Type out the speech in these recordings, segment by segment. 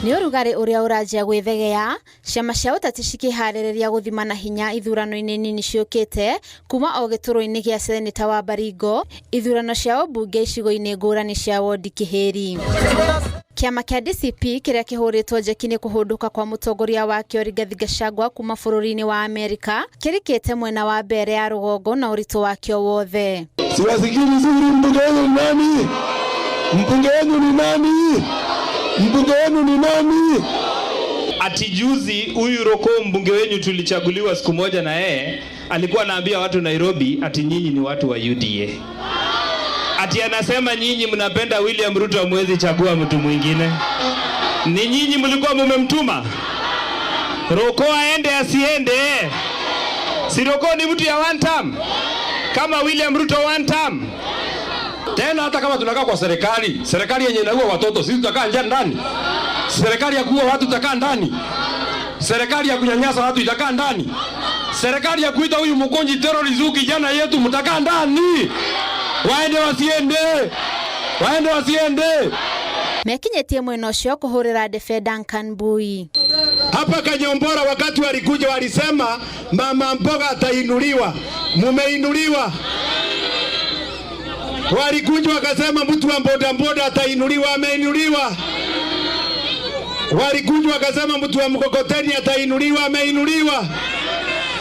Ni urugari uria urajia gwithegea ciama cia uteti cikihariria guthimana hinya ithurano-ini nini ciukite kuma o gituro-ini gia seneta wa Baringo ithurano cia ubunge icigo-ini ngurani cia wodi Kihiri. Kiama kia DCP kiria kihuritwo njeki-ini kuhunduka kwa mutongoria wa kio Rigathi Gachagua kuma bururi-ini wa Amerika kirikite mwena wa mbere ya rugongo na uritu wa kio wothe. Siwasikiri zuri mbunge wenu ni nani? Mbunge wenu ni nani? Mbunge wenu ni nani? Ati juzi huyu Roko mbunge wenu tulichaguliwa siku moja na yeye alikuwa anaambia watu Nairobi ati nyinyi ni watu wa UDA. Ati anasema nyinyi mnapenda William Ruto mwezi chagua mtu mwingine. Ni nyinyi mlikuwa mmemtuma Roko aende asiende? Si Roko ni mtu ya one term kama William Ruto one term. Tena hata kama tunakaa kwa serikali yenye inaua watoto, sisi tutakaa nje ndani. Serikali ya kuua watu tutakaa ndani. Serikali ya kunyanyasa watu itakaa ndani. Serikali ya kuita huyu mkonji terrorism kijana yetu mtakaa ndani. Waende wasiende. Waende wasiende. Mekinyetie mweno cio kuhurira Defe Duncan Bui. Hapa Kanyombora wakati walikuja walisema mama mboga atainuliwa. Mumeinuliwa. Walikuja wakasema mtu wa boda boda atainuliwa, ameinuliwa. Walikuja wakasema mtu wa mkokoteni atainuliwa, ameinuliwa.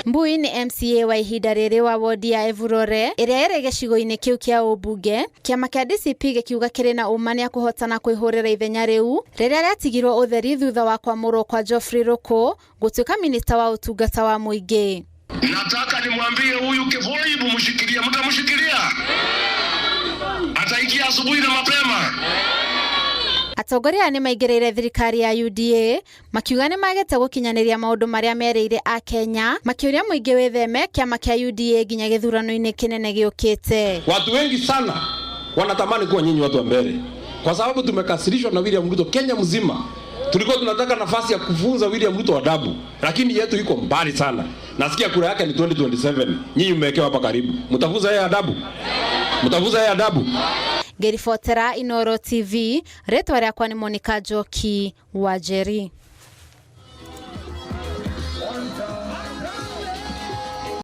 Mbui ni MCA wa ihinda riri wa wodi ya Evurore iria iri gicigo-ini kiu kia ubunge. Kiama kia DCP gikiuga kiri na umania kuhotana kwihurira ithenya riu riria riatigirwo utheri thutha wa kwamurwo kwa Geoffrey Ruko gutuika minista wa utungata wa muingi. Nataka nimwambie huyu Kivoi mumshikilia, mtamshikilia. Ataikia asubuhi na mapema. Atongoria ni maigirire thirikari ya UDA makiuga ni magete gukinyaniria maundu maria mereire a Kenya makiuria muingi witheme kiama kia UDA ginya githurano-ini kinene giukite. Watu wengi sana wanatamani kuwa nyinyi watu wa mbele kwa sababu tumekasirishwa na William Ruto. Kenya mzima tulikuwa tunataka nafasi ya kufunza William Ruto adabu, lakini yetu iko mbali sana. Nasikia kura yake ni 2027. Nyinyi mmewekewa hapa karibu. Mtafunza yeye adabu? Mtafunza yeye adabu? Gerifotera Inoro TV, retwa yakwa ni Monica Joki Wajeri.